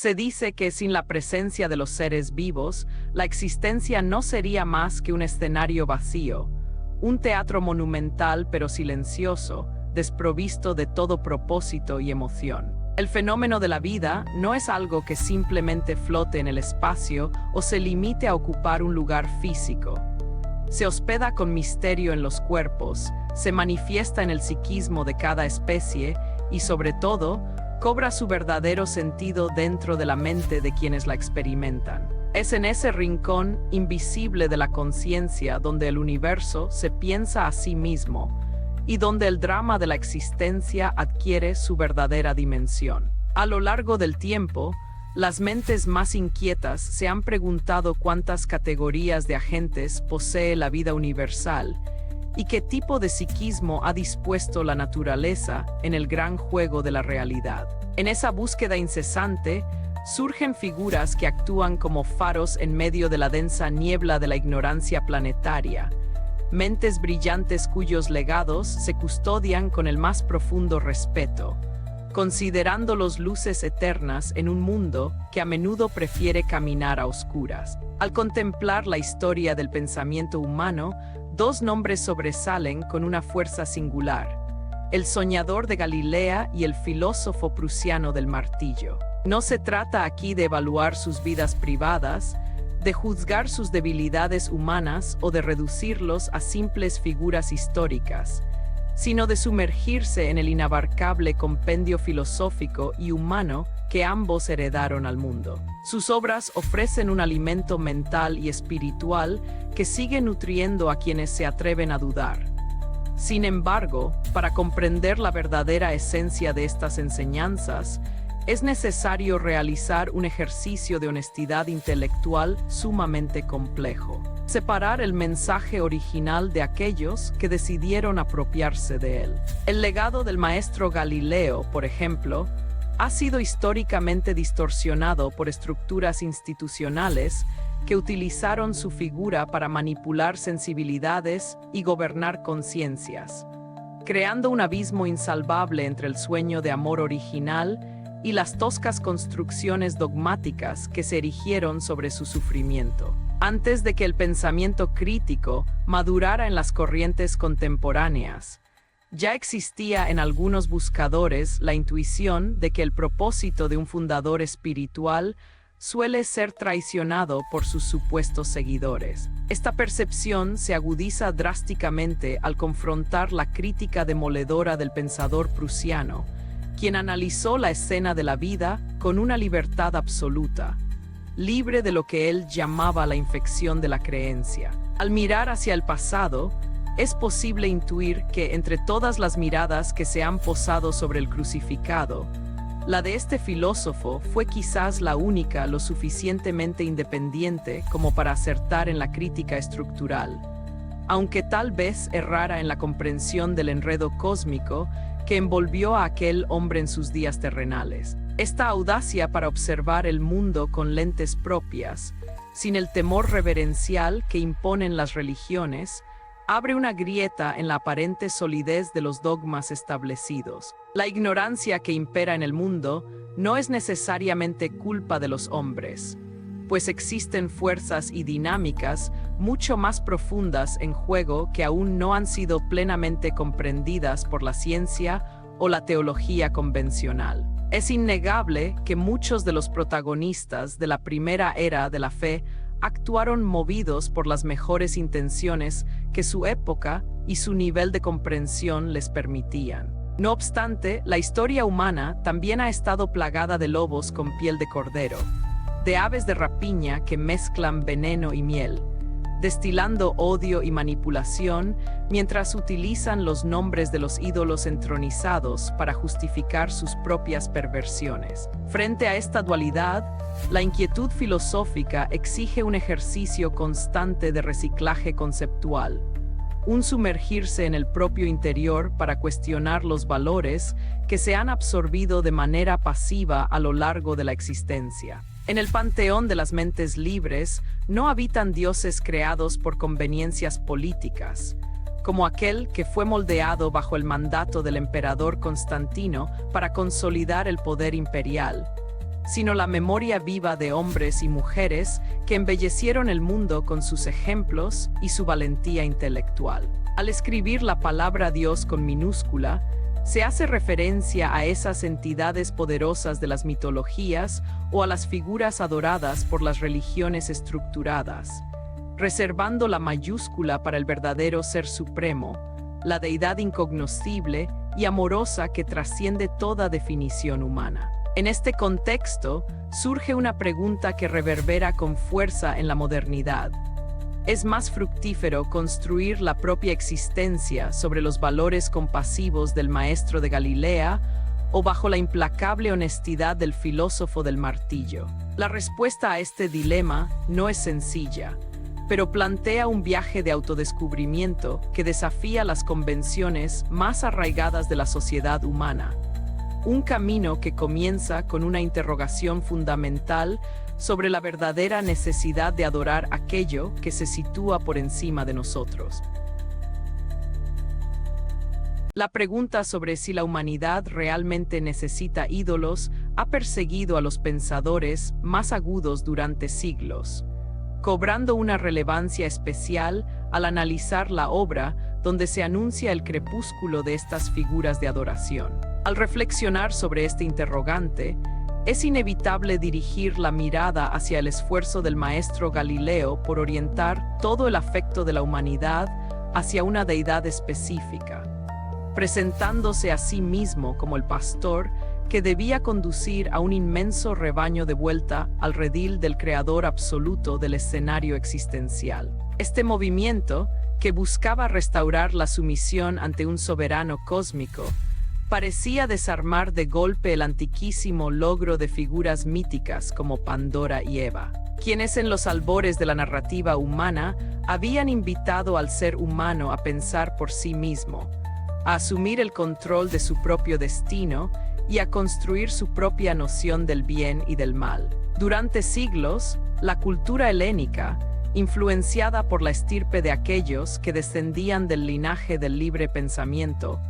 Se dice que sin la presencia de los seres vivos, la existencia no sería más que un escenario vacío, un teatro monumental pero silencioso, desprovisto de todo propósito y emoción. El fenómeno de la vida no es algo que simplemente flote en el espacio o se limite a ocupar un lugar físico. Se hospeda con misterio en los cuerpos, se manifiesta en el psiquismo de cada especie y, sobre todo, cobra su verdadero sentido dentro de la mente de quienes la experimentan. Es en ese rincón invisible de la conciencia donde el universo se piensa a sí mismo y donde el drama de la existencia adquiere su verdadera dimensión. A lo largo del tiempo, las mentes más inquietas se han preguntado cuántas categorías de agentes posee la vida universal y qué tipo de psiquismo ha dispuesto la naturaleza en el gran juego de la realidad. En esa búsqueda incesante, surgen figuras que actúan como faros en medio de la densa niebla de la ignorancia planetaria, mentes brillantes cuyos legados se custodian con el más profundo respeto, considerando las luces eternas en un mundo que a menudo prefiere caminar a oscuras. Al contemplar la historia del pensamiento humano, dos nombres sobresalen con una fuerza singular: el soñador de Galilea y el filósofo prusiano del martillo. No se trata aquí de evaluar sus vidas privadas, de juzgar sus debilidades humanas o de reducirlos a simples figuras históricas, sino de sumergirse en el inabarcable compendio filosófico y humano que ambos heredaron al mundo. Sus obras ofrecen un alimento mental y espiritual que sigue nutriendo a quienes se atreven a dudar. Sin embargo, para comprender la verdadera esencia de estas enseñanzas, es necesario realizar un ejercicio de honestidad intelectual sumamente complejo. Separar el mensaje original de aquellos que decidieron apropiarse de él. El legado del maestro Galileo, por ejemplo, ha sido históricamente distorsionado por estructuras institucionales que utilizaron su figura para manipular sensibilidades y gobernar conciencias, creando un abismo insalvable entre el sueño de amor original y las toscas construcciones dogmáticas que se erigieron sobre su sufrimiento. Antes de que el pensamiento crítico madurara en las corrientes contemporáneas, ya existía en algunos buscadores la intuición de que el propósito de un fundador espiritual suele ser traicionado por sus supuestos seguidores. Esta percepción se agudiza drásticamente al confrontar la crítica demoledora del pensador prusiano, quien analizó la escena de la vida con una libertad absoluta, libre de lo que él llamaba la infección de la creencia. Al mirar hacia el pasado, es posible intuir que entre todas las miradas que se han posado sobre el crucificado, la de este filósofo fue quizás la única lo suficientemente independiente como para acertar en la crítica estructural, aunque tal vez errara en la comprensión del enredo cósmico que envolvió a aquel hombre en sus días terrenales. Esta audacia para observar el mundo con lentes propias, sin el temor reverencial que imponen las religiones, abre una grieta en la aparente solidez de los dogmas establecidos. La ignorancia que impera en el mundo no es necesariamente culpa de los hombres, pues existen fuerzas y dinámicas mucho más profundas en juego que aún no han sido plenamente comprendidas por la ciencia o la teología convencional. Es innegable que muchos de los protagonistas de la primera era de la fe actuaron movidos por las mejores intenciones que su época y su nivel de comprensión les permitían. No obstante, la historia humana también ha estado plagada de lobos con piel de cordero, de aves de rapiña que mezclan veneno y miel, destilando odio y manipulación mientras utilizan los nombres de los ídolos entronizados para justificar sus propias perversiones. Frente a esta dualidad, la inquietud filosófica exige un ejercicio constante de reciclaje conceptual, un sumergirse en el propio interior para cuestionar los valores que se han absorbido de manera pasiva a lo largo de la existencia. En el panteón de las mentes libres no habitan dioses creados por conveniencias políticas, como aquel que fue moldeado bajo el mandato del emperador Constantino para consolidar el poder imperial, sino la memoria viva de hombres y mujeres que embellecieron el mundo con sus ejemplos y su valentía intelectual. Al escribir la palabra Dios con minúscula, se hace referencia a esas entidades poderosas de las mitologías o a las figuras adoradas por las religiones estructuradas, reservando la mayúscula para el verdadero Ser Supremo, la deidad incognoscible y amorosa que trasciende toda definición humana. En este contexto, surge una pregunta que reverbera con fuerza en la modernidad. ¿Es más fructífero construir la propia existencia sobre los valores compasivos del maestro de Galilea o bajo la implacable honestidad del filósofo del martillo? La respuesta a este dilema no es sencilla, pero plantea un viaje de autodescubrimiento que desafía las convenciones más arraigadas de la sociedad humana. Un camino que comienza con una interrogación fundamental sobre la verdadera necesidad de adorar aquello que se sitúa por encima de nosotros. La pregunta sobre si la humanidad realmente necesita ídolos ha perseguido a los pensadores más agudos durante siglos, cobrando una relevancia especial al analizar la obra donde se anuncia el crepúsculo de estas figuras de adoración. Al reflexionar sobre este interrogante, es inevitable dirigir la mirada hacia el esfuerzo del maestro Galileo por orientar todo el afecto de la humanidad hacia una deidad específica, presentándose a sí mismo como el pastor que debía conducir a un inmenso rebaño de vuelta al redil del creador absoluto del escenario existencial. Este movimiento, que buscaba restaurar la sumisión ante un soberano cósmico, parecía desarmar de golpe el antiquísimo logro de figuras míticas como Pandora y Eva, quienes en los albores de la narrativa humana habían invitado al ser humano a pensar por sí mismo, a asumir el control de su propio destino y a construir su propia noción del bien y del mal. Durante siglos, la cultura helénica, influenciada por la estirpe de aquellos que descendían del linaje del libre pensamiento,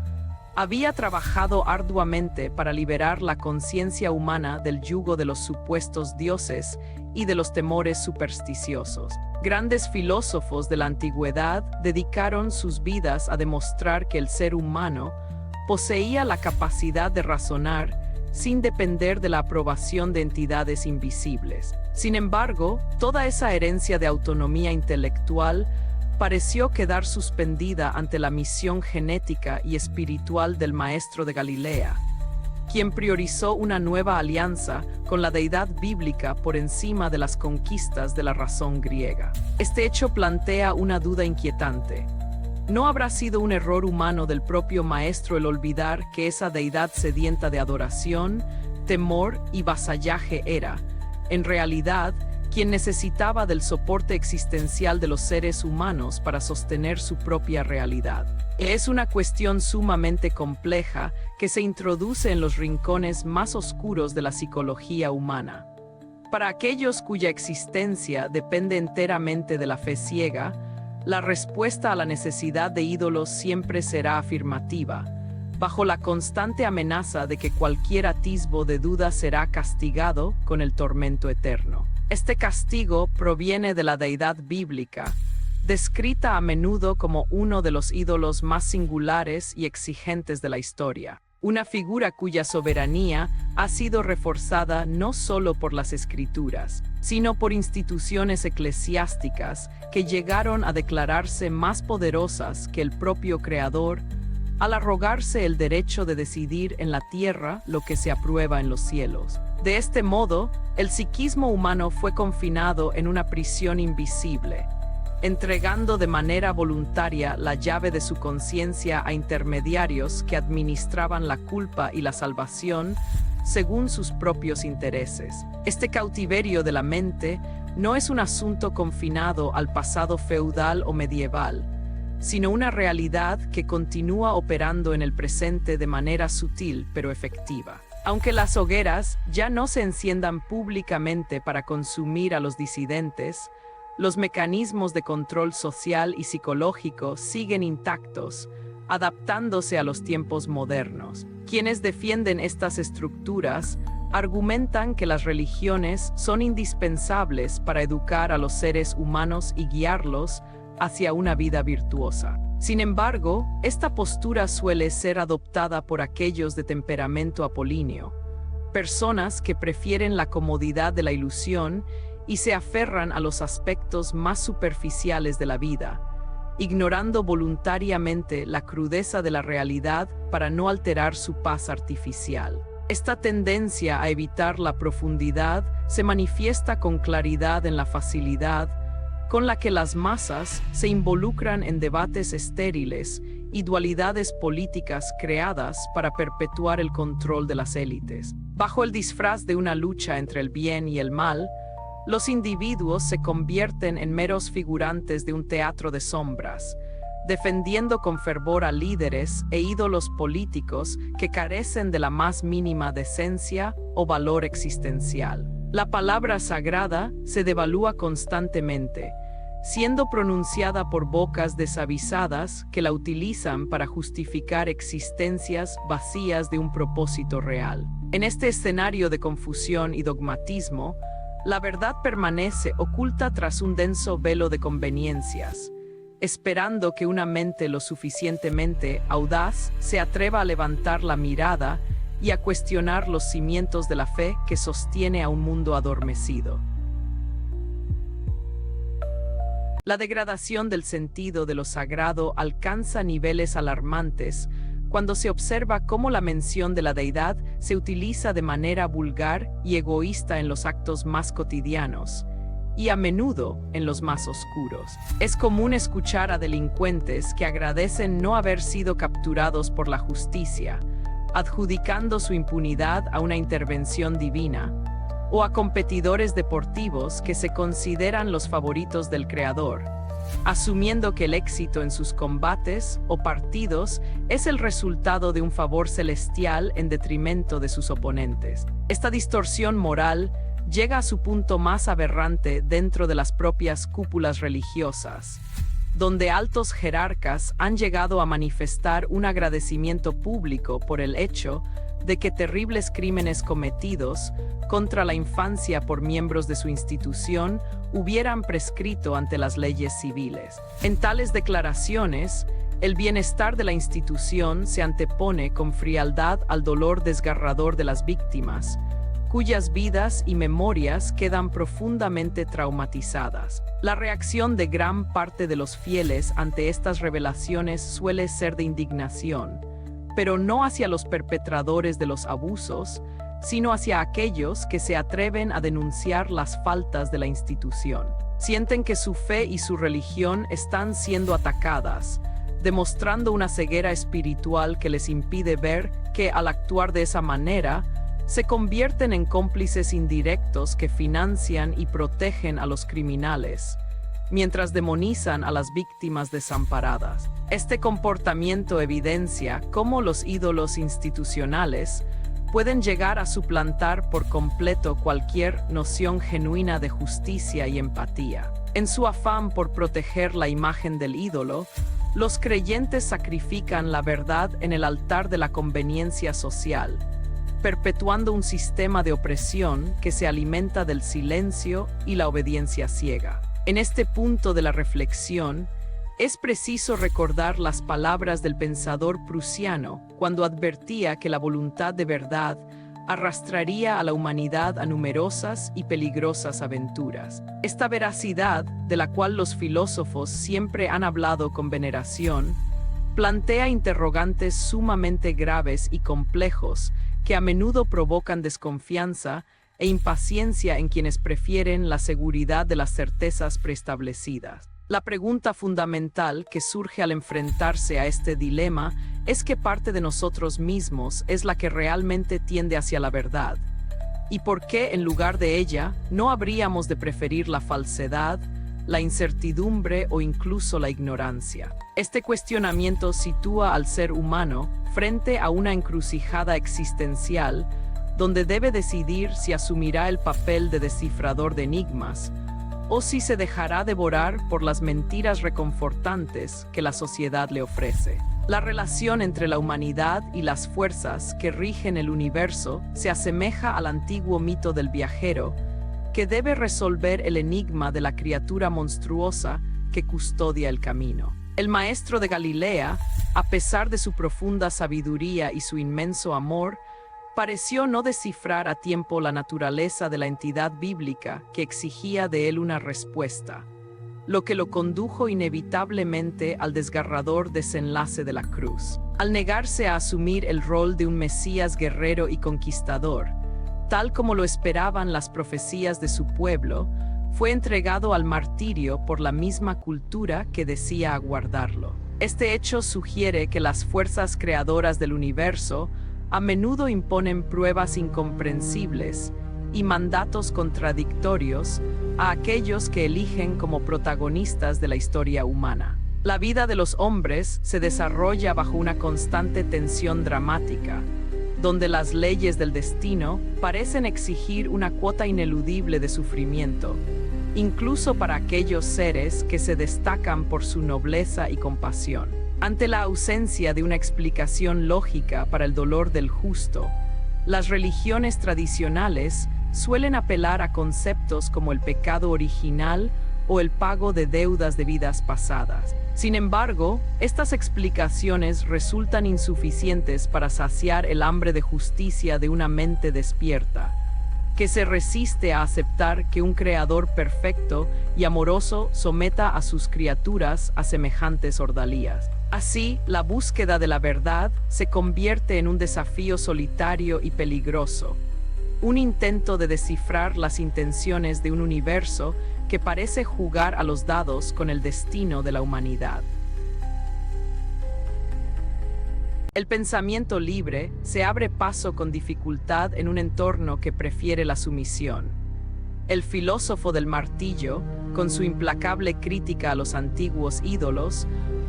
había trabajado arduamente para liberar la conciencia humana del yugo de los supuestos dioses y de los temores supersticiosos. Grandes filósofos de la antigüedad dedicaron sus vidas a demostrar que el ser humano poseía la capacidad de razonar sin depender de la aprobación de entidades invisibles. Sin embargo, toda esa herencia de autonomía intelectual pareció quedar suspendida ante la misión genética y espiritual del maestro de Galilea, quien priorizó una nueva alianza con la deidad bíblica por encima de las conquistas de la razón griega. Este hecho plantea una duda inquietante. ¿No habrá sido un error humano del propio maestro el olvidar que esa deidad sedienta de adoración, temor y vasallaje era, en realidad, quien necesitaba del soporte existencial de los seres humanos para sostener su propia realidad? Es una cuestión sumamente compleja que se introduce en los rincones más oscuros de la psicología humana. Para aquellos cuya existencia depende enteramente de la fe ciega, la respuesta a la necesidad de ídolos siempre será afirmativa, bajo la constante amenaza de que cualquier atisbo de duda será castigado con el tormento eterno. Este castigo proviene de la deidad bíblica, descrita a menudo como uno de los ídolos más singulares y exigentes de la historia, una figura cuya soberanía ha sido reforzada no solo por las escrituras, sino por instituciones eclesiásticas que llegaron a declararse más poderosas que el propio Creador al arrogarse el derecho de decidir en la tierra lo que se aprueba en los cielos. De este modo, el psiquismo humano fue confinado en una prisión invisible, entregando de manera voluntaria la llave de su conciencia a intermediarios que administraban la culpa y la salvación según sus propios intereses. Este cautiverio de la mente no es un asunto confinado al pasado feudal o medieval, sino una realidad que continúa operando en el presente de manera sutil pero efectiva. Aunque las hogueras ya no se enciendan públicamente para consumir a los disidentes, los mecanismos de control social y psicológico siguen intactos, adaptándose a los tiempos modernos. Quienes defienden estas estructuras argumentan que las religiones son indispensables para educar a los seres humanos y guiarlos hacia una vida virtuosa. Sin embargo, esta postura suele ser adoptada por aquellos de temperamento apolíneo, personas que prefieren la comodidad de la ilusión y se aferran a los aspectos más superficiales de la vida, ignorando voluntariamente la crudeza de la realidad para no alterar su paz artificial. Esta tendencia a evitar la profundidad se manifiesta con claridad en la facilidad con la que las masas se involucran en debates estériles y dualidades políticas creadas para perpetuar el control de las élites. Bajo el disfraz de una lucha entre el bien y el mal, los individuos se convierten en meros figurantes de un teatro de sombras, defendiendo con fervor a líderes e ídolos políticos que carecen de la más mínima decencia o valor existencial. La palabra sagrada se devalúa constantemente, siendo pronunciada por bocas desavisadas que la utilizan para justificar existencias vacías de un propósito real. En este escenario de confusión y dogmatismo, la verdad permanece oculta tras un denso velo de conveniencias, esperando que una mente lo suficientemente audaz se atreva a levantar la mirada y a cuestionar los cimientos de la fe que sostiene a un mundo adormecido. La degradación del sentido de lo sagrado alcanza niveles alarmantes cuando se observa cómo la mención de la deidad se utiliza de manera vulgar y egoísta en los actos más cotidianos, y a menudo en los más oscuros. Es común escuchar a delincuentes que agradecen no haber sido capturados por la justicia, adjudicando su impunidad a una intervención divina, o a competidores deportivos que se consideran los favoritos del Creador, asumiendo que el éxito en sus combates o partidos es el resultado de un favor celestial en detrimento de sus oponentes. Esta distorsión moral llega a su punto más aberrante dentro de las propias cúpulas religiosas, donde altos jerarcas han llegado a manifestar un agradecimiento público por el hecho de que terribles crímenes cometidos contra la infancia por miembros de su institución hubieran prescrito ante las leyes civiles. En tales declaraciones, el bienestar de la institución se antepone con frialdad al dolor desgarrador de las víctimas, cuyas vidas y memorias quedan profundamente traumatizadas. La reacción de gran parte de los fieles ante estas revelaciones suele ser de indignación, pero no hacia los perpetradores de los abusos, sino hacia aquellos que se atreven a denunciar las faltas de la institución. Sienten que su fe y su religión están siendo atacadas, demostrando una ceguera espiritual que les impide ver que, al actuar de esa manera, se convierten en cómplices indirectos que financian y protegen a los criminales, mientras demonizan a las víctimas desamparadas. Este comportamiento evidencia cómo los ídolos institucionales pueden llegar a suplantar por completo cualquier noción genuina de justicia y empatía. En su afán por proteger la imagen del ídolo, los creyentes sacrifican la verdad en el altar de la conveniencia social, perpetuando un sistema de opresión que se alimenta del silencio y la obediencia ciega. En este punto de la reflexión, es preciso recordar las palabras del pensador prusiano cuando advertía que la voluntad de verdad arrastraría a la humanidad a numerosas y peligrosas aventuras. Esta veracidad, de la cual los filósofos siempre han hablado con veneración, plantea interrogantes sumamente graves y complejos que a menudo provocan desconfianza e impaciencia en quienes prefieren la seguridad de las certezas preestablecidas. La pregunta fundamental que surge al enfrentarse a este dilema es qué parte de nosotros mismos es la que realmente tiende hacia la verdad, y por qué en lugar de ella no habríamos de preferir la falsedad, la incertidumbre o incluso la ignorancia. Este cuestionamiento sitúa al ser humano frente a una encrucijada existencial donde debe decidir si asumirá el papel de descifrador de enigmas o si se dejará devorar por las mentiras reconfortantes que la sociedad le ofrece. La relación entre la humanidad y las fuerzas que rigen el universo se asemeja al antiguo mito del viajero, que debe resolver el enigma de la criatura monstruosa que custodia el camino. El maestro de Galilea, a pesar de su profunda sabiduría y su inmenso amor, pareció no descifrar a tiempo la naturaleza de la entidad bíblica que exigía de él una respuesta, lo que lo condujo inevitablemente al desgarrador desenlace de la cruz. Al negarse a asumir el rol de un Mesías guerrero y conquistador, tal como lo esperaban las profecías de su pueblo, fue entregado al martirio por la misma cultura que decía aguardarlo. Este hecho sugiere que las fuerzas creadoras del universo a menudo imponen pruebas incomprensibles y mandatos contradictorios a aquellos que eligen como protagonistas de la historia humana. La vida de los hombres se desarrolla bajo una constante tensión dramática, donde las leyes del destino parecen exigir una cuota ineludible de sufrimiento, incluso para aquellos seres que se destacan por su nobleza y compasión. Ante la ausencia de una explicación lógica para el dolor del justo, las religiones tradicionales suelen apelar a conceptos como el pecado original o el pago de deudas de vidas pasadas. Sin embargo, estas explicaciones resultan insuficientes para saciar el hambre de justicia de una mente despierta, que se resiste a aceptar que un creador perfecto y amoroso someta a sus criaturas a semejantes ordalías. Así, la búsqueda de la verdad se convierte en un desafío solitario y peligroso, un intento de descifrar las intenciones de un universo que parece jugar a los dados con el destino de la humanidad. El pensamiento libre se abre paso con dificultad en un entorno que prefiere la sumisión. El filósofo del martillo, con su implacable crítica a los antiguos ídolos,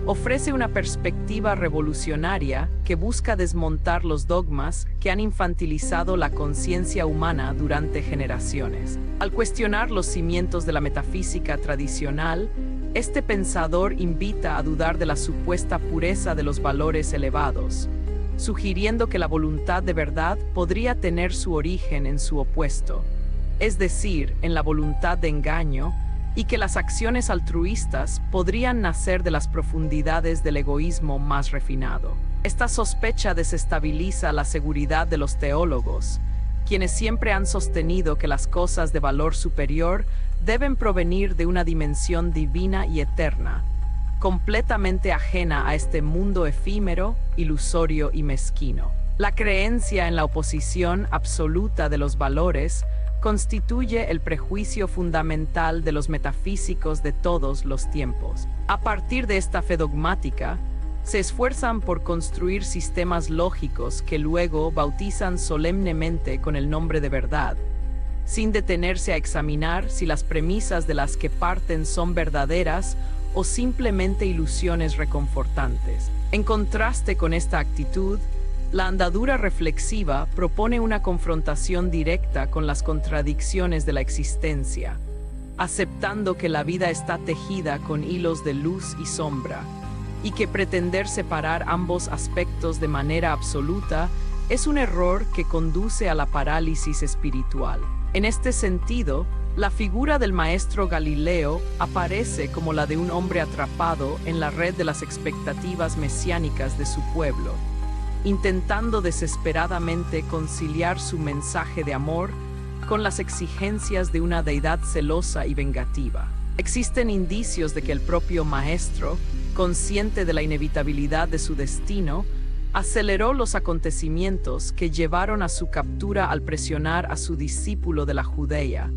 ofrece una perspectiva revolucionaria que busca desmontar los dogmas que han infantilizado la conciencia humana durante generaciones. Al cuestionar los cimientos de la metafísica tradicional, este pensador invita a dudar de la supuesta pureza de los valores elevados, sugiriendo que la voluntad de verdad podría tener su origen en su opuesto, es decir, en la voluntad de engaño, y que las acciones altruistas podrían nacer de las profundidades del egoísmo más refinado. Esta sospecha desestabiliza la seguridad de los teólogos, quienes siempre han sostenido que las cosas de valor superior deben provenir de una dimensión divina y eterna, completamente ajena a este mundo efímero, ilusorio y mezquino. La creencia en la oposición absoluta de los valores constituye el prejuicio fundamental de los metafísicos de todos los tiempos. A partir de esta fe dogmática, se esfuerzan por construir sistemas lógicos que luego bautizan solemnemente con el nombre de verdad, sin detenerse a examinar si las premisas de las que parten son verdaderas o simplemente ilusiones reconfortantes. En contraste con esta actitud, la andadura reflexiva propone una confrontación directa con las contradicciones de la existencia, aceptando que la vida está tejida con hilos de luz y sombra, y que pretender separar ambos aspectos de manera absoluta es un error que conduce a la parálisis espiritual. En este sentido, la figura del maestro Galileo aparece como la de un hombre atrapado en la red de las expectativas mesiánicas de su pueblo, intentando desesperadamente conciliar su mensaje de amor con las exigencias de una deidad celosa y vengativa. Existen indicios de que el propio maestro, consciente de la inevitabilidad de su destino, aceleró los acontecimientos que llevaron a su captura al presionar a su discípulo de la Judea,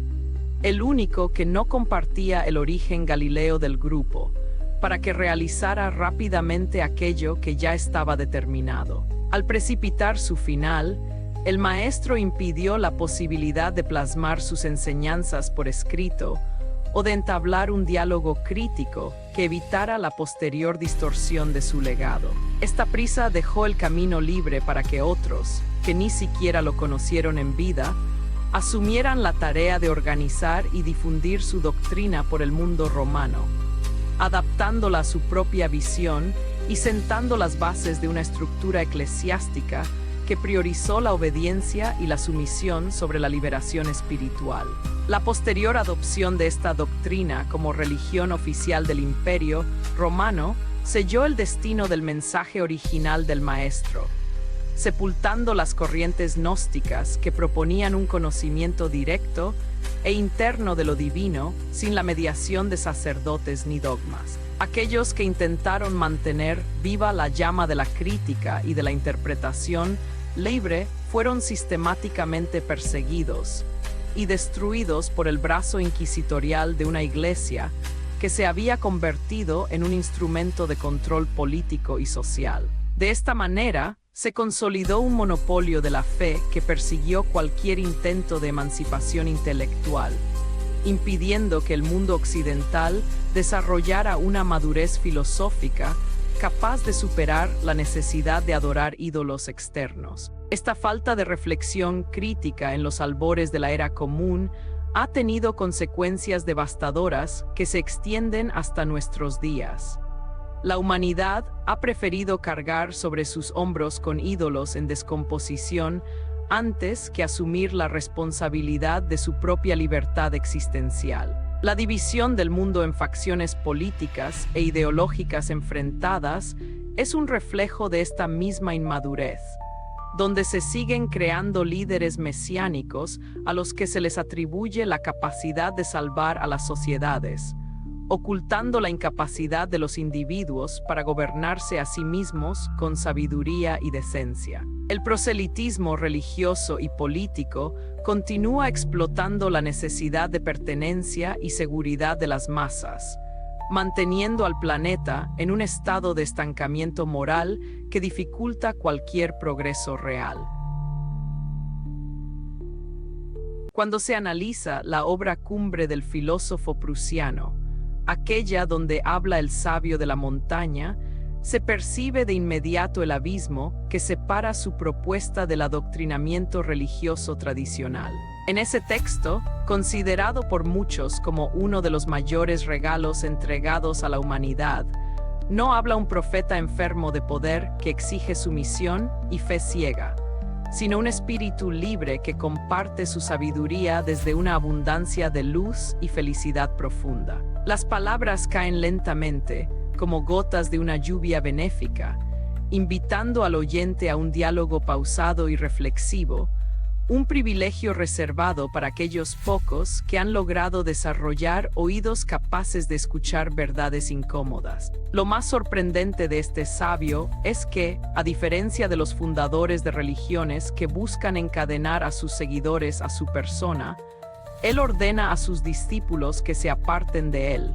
el único que no compartía el origen galileo del grupo, para que realizara rápidamente aquello que ya estaba determinado. Al precipitar su final, el maestro impidió la posibilidad de plasmar sus enseñanzas por escrito o de entablar un diálogo crítico que evitara la posterior distorsión de su legado. Esta prisa dejó el camino libre para que otros, que ni siquiera lo conocieron en vida, asumieran la tarea de organizar y difundir su doctrina por el mundo romano, adaptándola a su propia visión y sentando las bases de una estructura eclesiástica que priorizó la obediencia y la sumisión sobre la liberación espiritual. La posterior adopción de esta doctrina como religión oficial del Imperio Romano selló el destino del mensaje original del Maestro, sepultando las corrientes gnósticas que proponían un conocimiento directo e interno de lo divino sin la mediación de sacerdotes ni dogmas. Aquellos que intentaron mantener viva la llama de la crítica y de la interpretación libre fueron sistemáticamente perseguidos y destruidos por el brazo inquisitorial de una iglesia que se había convertido en un instrumento de control político y social. De esta manera, se consolidó un monopolio de la fe que persiguió cualquier intento de emancipación intelectual, impidiendo que el mundo occidental desarrollara una madurez filosófica capaz de superar la necesidad de adorar ídolos externos. Esta falta de reflexión crítica en los albores de la era común ha tenido consecuencias devastadoras que se extienden hasta nuestros días. La humanidad ha preferido cargar sobre sus hombros con ídolos en descomposición antes que asumir la responsabilidad de su propia libertad existencial. La división del mundo en facciones políticas e ideológicas enfrentadas es un reflejo de esta misma inmadurez, donde se siguen creando líderes mesiánicos a los que se les atribuye la capacidad de salvar a las sociedades, ocultando la incapacidad de los individuos para gobernarse a sí mismos con sabiduría y decencia. El proselitismo religioso y político continúa explotando la necesidad de pertenencia y seguridad de las masas, manteniendo al planeta en un estado de estancamiento moral que dificulta cualquier progreso real. Cuando se analiza la obra cumbre del filósofo prusiano, aquella donde habla el sabio de la montaña, se percibe de inmediato el abismo que separa su propuesta del adoctrinamiento religioso tradicional. En ese texto, considerado por muchos como uno de los mayores regalos entregados a la humanidad, no habla un profeta enfermo de poder que exige sumisión y fe ciega, sino un espíritu libre que comparte su sabiduría desde una abundancia de luz y felicidad profunda. Las palabras caen lentamente, como gotas de una lluvia benéfica, invitando al oyente a un diálogo pausado y reflexivo, un privilegio reservado para aquellos pocos que han logrado desarrollar oídos capaces de escuchar verdades incómodas. Lo más sorprendente de este sabio es que, a diferencia de los fundadores de religiones que buscan encadenar a sus seguidores a su persona, él ordena a sus discípulos que se aparten de él,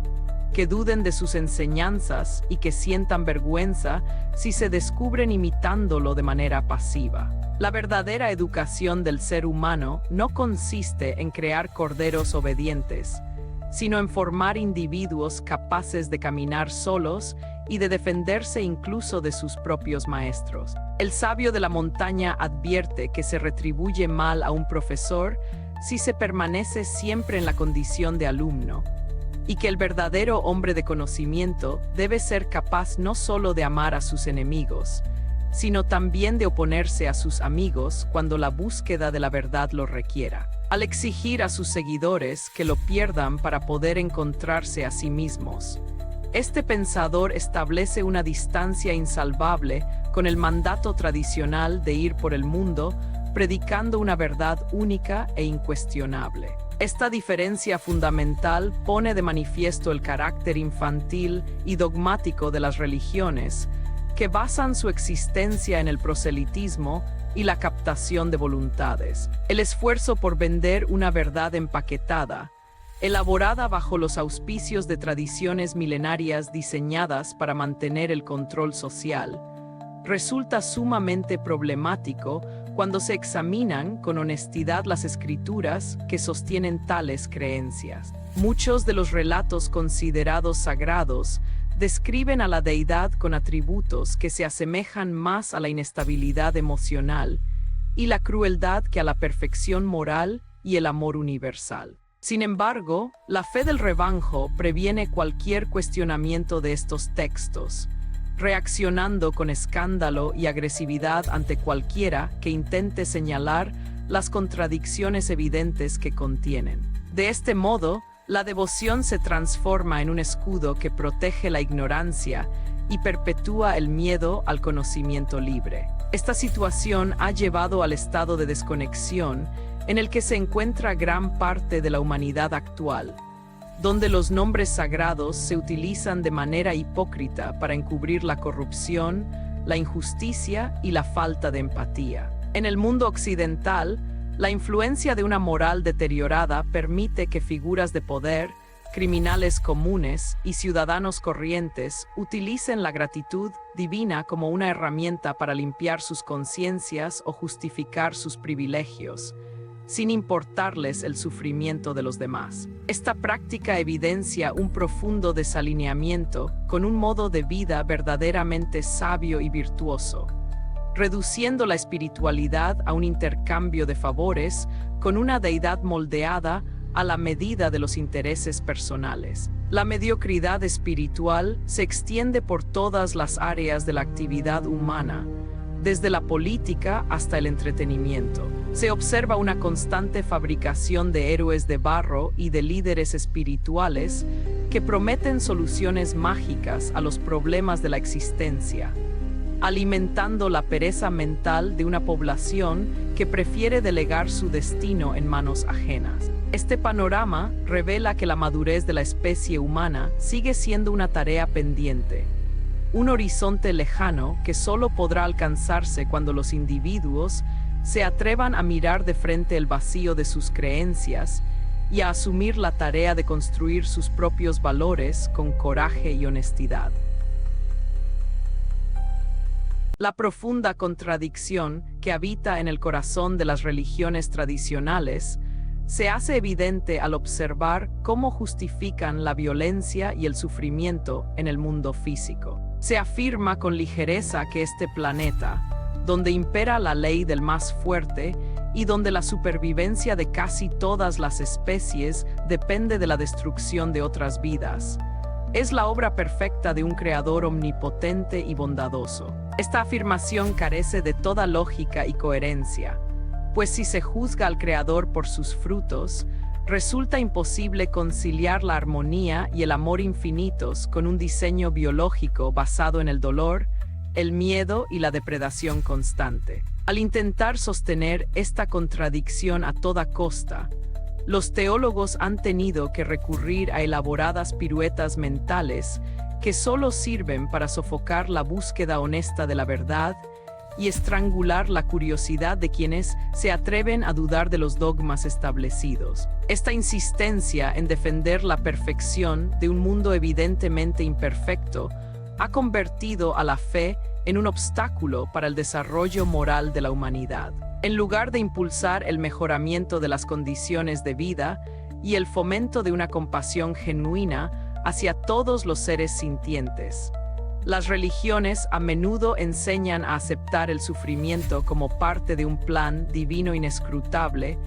que duden de sus enseñanzas y que sientan vergüenza si se descubren imitándolo de manera pasiva. La verdadera educación del ser humano no consiste en crear corderos obedientes, sino en formar individuos capaces de caminar solos y de defenderse incluso de sus propios maestros. El sabio de la montaña advierte que se retribuye mal a un profesor si se permanece siempre en la condición de alumno, y que el verdadero hombre de conocimiento debe ser capaz no solo de amar a sus enemigos, sino también de oponerse a sus amigos cuando la búsqueda de la verdad lo requiera, al exigir a sus seguidores que lo pierdan para poder encontrarse a sí mismos. Este pensador establece una distancia insalvable con el mandato tradicional de ir por el mundo, predicando una verdad única e incuestionable. Esta diferencia fundamental pone de manifiesto el carácter infantil y dogmático de las religiones, que basan su existencia en el proselitismo y la captación de voluntades. El esfuerzo por vender una verdad empaquetada, elaborada bajo los auspicios de tradiciones milenarias diseñadas para mantener el control social, resulta sumamente problemático cuando se examinan con honestidad las escrituras que sostienen tales creencias. Muchos de los relatos considerados sagrados describen a la deidad con atributos que se asemejan más a la inestabilidad emocional y la crueldad que a la perfección moral y el amor universal. Sin embargo, la fe del rebaño previene cualquier cuestionamiento de estos textos, reaccionando con escándalo y agresividad ante cualquiera que intente señalar las contradicciones evidentes que contienen. De este modo, la devoción se transforma en un escudo que protege la ignorancia y perpetúa el miedo al conocimiento libre. Esta situación ha llevado al estado de desconexión en el que se encuentra gran parte de la humanidad actual, donde los nombres sagrados se utilizan de manera hipócrita para encubrir la corrupción, la injusticia y la falta de empatía. En el mundo occidental, la influencia de una moral deteriorada permite que figuras de poder, criminales comunes y ciudadanos corrientes utilicen la gratitud divina como una herramienta para limpiar sus conciencias o justificar sus privilegios, sin importarles el sufrimiento de los demás. Esta práctica evidencia un profundo desalineamiento con un modo de vida verdaderamente sabio y virtuoso, reduciendo la espiritualidad a un intercambio de favores con una deidad moldeada a la medida de los intereses personales. La mediocridad espiritual se extiende por todas las áreas de la actividad humana, desde la política hasta el entretenimiento. Se observa una constante fabricación de héroes de barro y de líderes espirituales que prometen soluciones mágicas a los problemas de la existencia, alimentando la pereza mental de una población que prefiere delegar su destino en manos ajenas. Este panorama revela que la madurez de la especie humana sigue siendo una tarea pendiente, un horizonte lejano que solo podrá alcanzarse cuando los individuos se atrevan a mirar de frente el vacío de sus creencias y a asumir la tarea de construir sus propios valores con coraje y honestidad. La profunda contradicción que habita en el corazón de las religiones tradicionales se hace evidente al observar cómo justifican la violencia y el sufrimiento en el mundo físico. Se afirma con ligereza que este planeta, donde impera la ley del más fuerte y donde la supervivencia de casi todas las especies depende de la destrucción de otras vidas, es la obra perfecta de un creador omnipotente y bondadoso. Esta afirmación carece de toda lógica y coherencia, pues si se juzga al creador por sus frutos, resulta imposible conciliar la armonía y el amor infinitos con un diseño biológico basado en el dolor, el miedo y la depredación constante. Al intentar sostener esta contradicción a toda costa, los teólogos han tenido que recurrir a elaboradas piruetas mentales que solo sirven para sofocar la búsqueda honesta de la verdad y estrangular la curiosidad de quienes se atreven a dudar de los dogmas establecidos. Esta insistencia en defender la perfección de un mundo evidentemente imperfecto ha convertido a la fe en un obstáculo para el desarrollo moral de la humanidad. En lugar de impulsar el mejoramiento de las condiciones de vida y el fomento de una compasión genuina hacia todos los seres sintientes, las religiones a menudo enseñan a aceptar el sufrimiento como parte de un plan divino inescrutable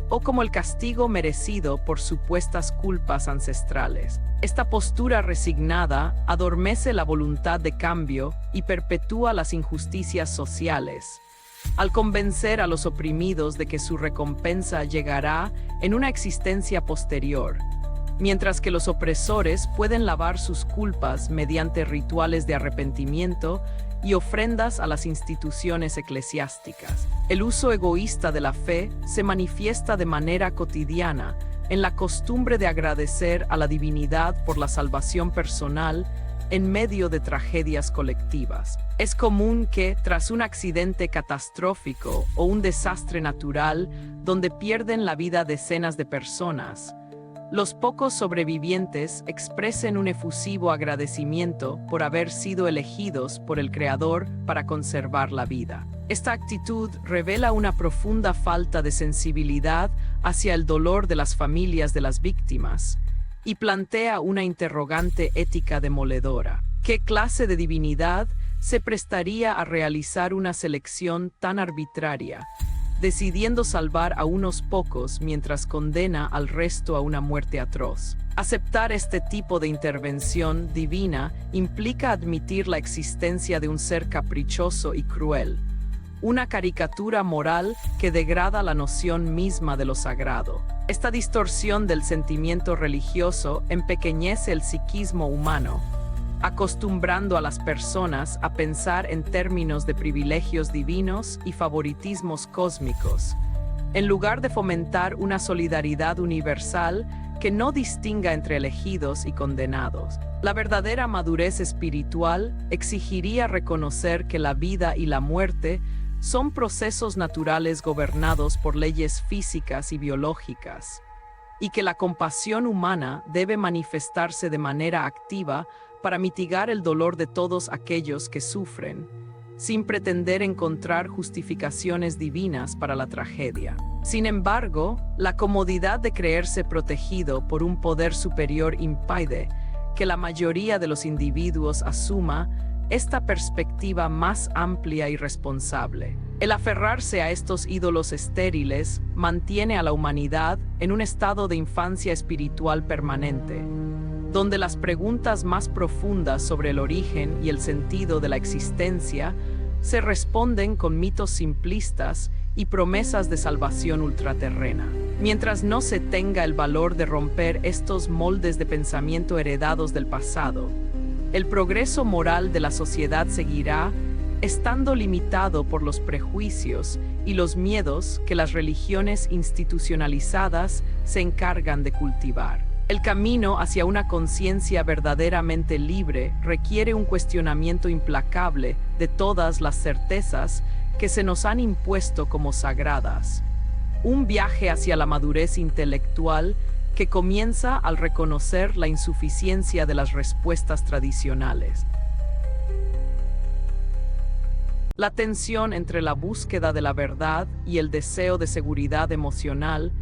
o como el castigo merecido por supuestas culpas ancestrales. Esta postura resignada adormece la voluntad de cambio y perpetúa las injusticias sociales, al convencer a los oprimidos de que su recompensa llegará en una existencia posterior, mientras que los opresores pueden lavar sus culpas mediante rituales de arrepentimiento y ofrendas a las instituciones eclesiásticas. El uso egoísta de la fe se manifiesta de manera cotidiana en la costumbre de agradecer a la divinidad por la salvación personal en medio de tragedias colectivas. Es común que, tras un accidente catastrófico o un desastre natural donde pierden la vida decenas de personas, los pocos sobrevivientes expresen un efusivo agradecimiento por haber sido elegidos por el Creador para conservar la vida. Esta actitud revela una profunda falta de sensibilidad hacia el dolor de las familias de las víctimas y plantea una interrogante ética demoledora. ¿Qué clase de divinidad se prestaría a realizar una selección tan arbitraria, decidiendo salvar a unos pocos mientras condena al resto a una muerte atroz. Aceptar este tipo de intervención divina implica admitir la existencia de un ser caprichoso y cruel, una caricatura moral que degrada la noción misma de lo sagrado. Esta distorsión del sentimiento religioso empequeñece el psiquismo humano, acostumbrando a las personas a pensar en términos de privilegios divinos y favoritismos cósmicos, en lugar de fomentar una solidaridad universal que no distinga entre elegidos y condenados. La verdadera madurez espiritual exigiría reconocer que la vida y la muerte son procesos naturales gobernados por leyes físicas y biológicas, y que la compasión humana debe manifestarse de manera activa para mitigar el dolor de todos aquellos que sufren, sin pretender encontrar justificaciones divinas para la tragedia. Sin embargo, la comodidad de creerse protegido por un poder superior impide que la mayoría de los individuos asuma esta perspectiva más amplia y responsable. El aferrarse a estos ídolos estériles mantiene a la humanidad en un estado de infancia espiritual permanente, donde las preguntas más profundas sobre el origen y el sentido de la existencia se responden con mitos simplistas y promesas de salvación ultraterrena. Mientras no se tenga el valor de romper estos moldes de pensamiento heredados del pasado, el progreso moral de la sociedad seguirá estando limitado por los prejuicios y los miedos que las religiones institucionalizadas se encargan de cultivar. El camino hacia una conciencia verdaderamente libre requiere un cuestionamiento implacable de todas las certezas que se nos han impuesto como sagradas. Un viaje hacia la madurez intelectual que comienza al reconocer la insuficiencia de las respuestas tradicionales. La tensión entre la búsqueda de la verdad y el deseo de seguridad emocional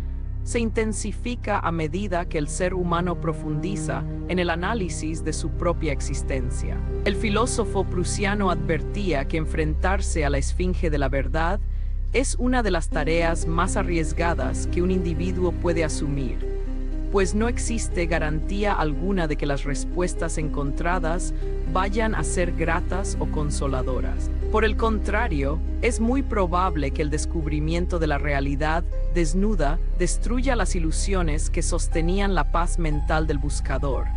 se intensifica a medida que el ser humano profundiza en el análisis de su propia existencia. El filósofo prusiano advertía que enfrentarse a la esfinge de la verdad es una de las tareas más arriesgadas que un individuo puede asumir, pues no existe garantía alguna de que las respuestas encontradas vayan a ser gratas o consoladoras. Por el contrario, es muy probable que el descubrimiento de la realidad desnuda destruya las ilusiones que sostenían la paz mental del buscador,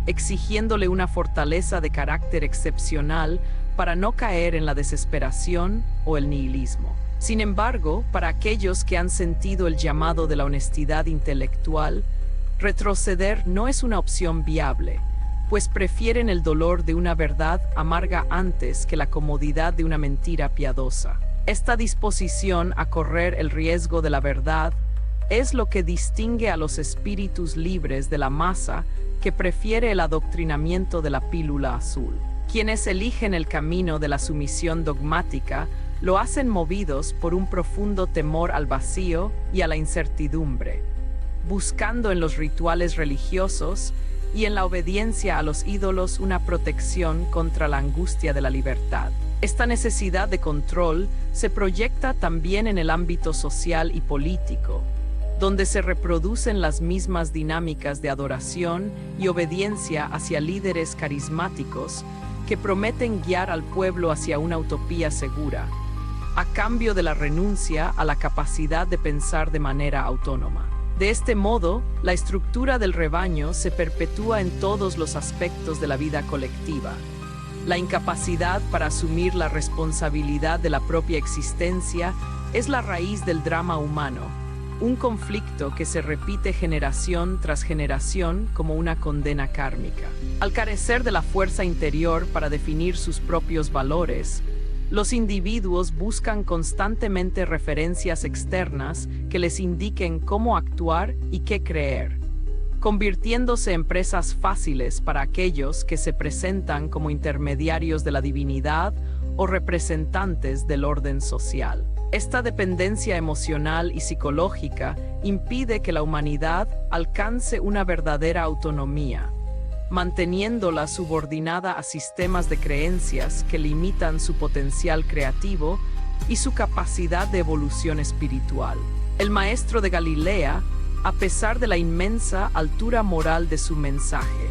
exigiéndole una fortaleza de carácter excepcional para no caer en la desesperación o el nihilismo. Sin embargo, para aquellos que han sentido el llamado de la honestidad intelectual, retroceder no es una opción viable, pues prefieren el dolor de una verdad amarga antes que la comodidad de una mentira piadosa. Esta disposición a correr el riesgo de la verdad es lo que distingue a los espíritus libres de la masa que prefiere el adoctrinamiento de la pílula azul. Quienes eligen el camino de la sumisión dogmática lo hacen movidos por un profundo temor al vacío y a la incertidumbre, buscando en los rituales religiosos y en la obediencia a los ídolos una protección contra la angustia de la libertad. Esta necesidad de control se proyecta también en el ámbito social y político, donde se reproducen las mismas dinámicas de adoración y obediencia hacia líderes carismáticos que prometen guiar al pueblo hacia una utopía segura, a cambio de la renuncia a la capacidad de pensar de manera autónoma. De este modo, la estructura del rebaño se perpetúa en todos los aspectos de la vida colectiva. La incapacidad para asumir la responsabilidad de la propia existencia es la raíz del drama humano, un conflicto que se repite generación tras generación como una condena kármica. Al carecer de la fuerza interior para definir sus propios valores, los individuos buscan constantemente referencias externas que les indiquen cómo actuar y qué creer, convirtiéndose en presas fáciles para aquellos que se presentan como intermediarios de la divinidad o representantes del orden social. Esta dependencia emocional y psicológica impide que la humanidad alcance una verdadera autonomía, manteniéndola subordinada a sistemas de creencias que limitan su potencial creativo y su capacidad de evolución espiritual. El maestro de Galilea, a pesar de la inmensa altura moral de su mensaje,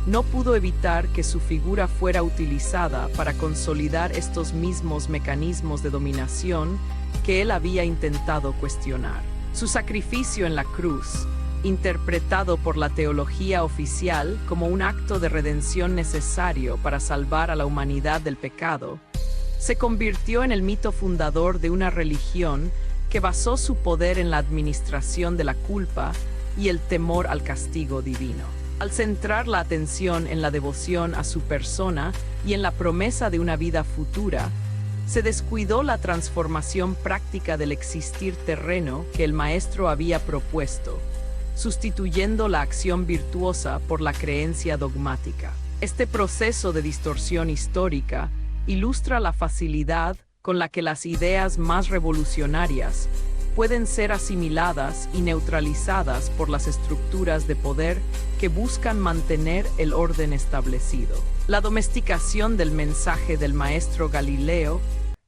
no pudo evitar que su figura fuera utilizada para consolidar estos mismos mecanismos de dominación que él había intentado cuestionar. Su sacrificio en la cruz, interpretado por la teología oficial como un acto de redención necesario para salvar a la humanidad del pecado, se convirtió en el mito fundador de una religión que basó su poder en la administración de la culpa y el temor al castigo divino. Al centrar la atención en la devoción a su persona y en la promesa de una vida futura, se descuidó la transformación práctica del existir terreno que el maestro había propuesto, sustituyendo la acción virtuosa por la creencia dogmática. Este proceso de distorsión histórica ilustra la facilidad con la que las ideas más revolucionarias pueden ser asimiladas y neutralizadas por las estructuras de poder que buscan mantener el orden establecido. La domesticación del mensaje del maestro Galileo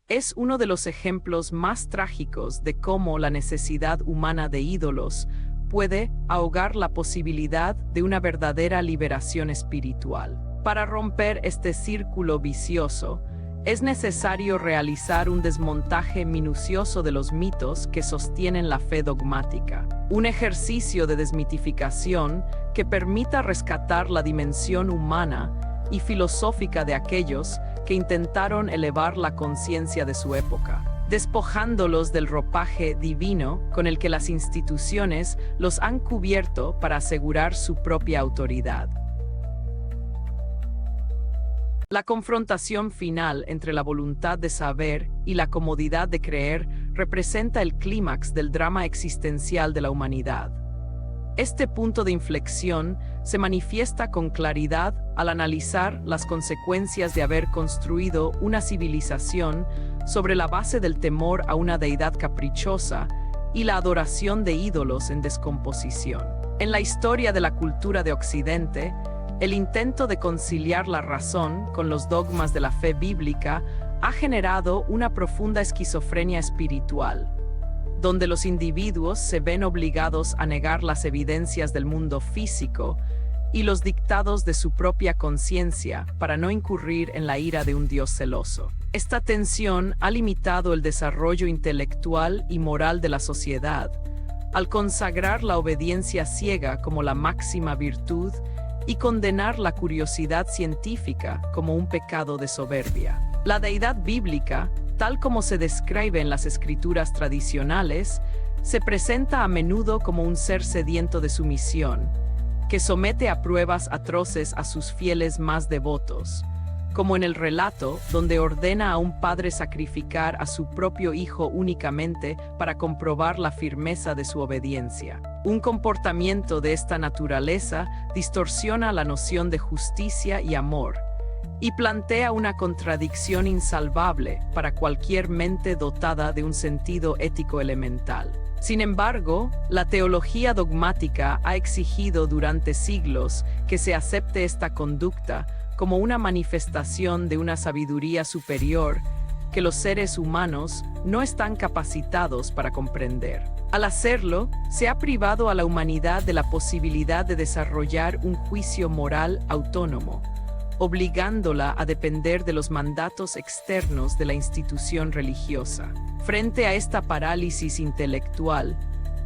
es uno de los ejemplos más trágicos de cómo la necesidad humana de ídolos puede ahogar la posibilidad de una verdadera liberación espiritual. Para romper este círculo vicioso, es necesario realizar un desmontaje minucioso de los mitos que sostienen la fe dogmática, un ejercicio de desmitificación que permita rescatar la dimensión humana y filosófica de aquellos que intentaron elevar la conciencia de su época, despojándolos del ropaje divino con el que las instituciones los han cubierto para asegurar su propia autoridad. La confrontación final entre la voluntad de saber y la comodidad de creer representa el clímax del drama existencial de la humanidad. Este punto de inflexión se manifiesta con claridad al analizar las consecuencias de haber construido una civilización sobre la base del temor a una deidad caprichosa y la adoración de ídolos en descomposición. En la historia de la cultura de Occidente, el intento de conciliar la razón con los dogmas de la fe bíblica ha generado una profunda esquizofrenia espiritual, donde los individuos se ven obligados a negar las evidencias del mundo físico y los dictados de su propia conciencia para no incurrir en la ira de un Dios celoso. Esta tensión ha limitado el desarrollo intelectual y moral de la sociedad, al consagrar la obediencia ciega como la máxima virtud y condenar la curiosidad científica como un pecado de soberbia. La deidad bíblica, tal como se describe en las escrituras tradicionales, se presenta a menudo como un ser sediento de sumisión, que somete a pruebas atroces a sus fieles más devotos, como en el relato donde ordena a un padre sacrificar a su propio hijo únicamente para comprobar la firmeza de su obediencia. Un comportamiento de esta naturaleza distorsiona la noción de justicia y amor, y plantea una contradicción insalvable para cualquier mente dotada de un sentido ético elemental. Sin embargo, la teología dogmática ha exigido durante siglos que se acepte esta conducta como una manifestación de una sabiduría superior que los seres humanos no están capacitados para comprender. Al hacerlo, se ha privado a la humanidad de la posibilidad de desarrollar un juicio moral autónomo, obligándola a depender de los mandatos externos de la institución religiosa. Frente a esta parálisis intelectual,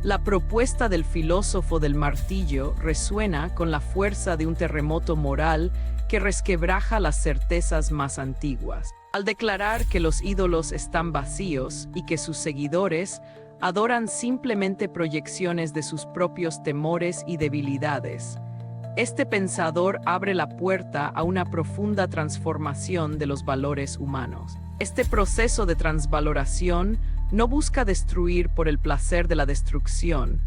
la propuesta del filósofo del martillo resuena con la fuerza de un terremoto moral que resquebraja las certezas más antiguas. Al declarar que los ídolos están vacíos y que sus seguidores adoran simplemente proyecciones de sus propios temores y debilidades, este pensador abre la puerta a una profunda transformación de los valores humanos. Este proceso de transvaloración no busca destruir por el placer de la destrucción,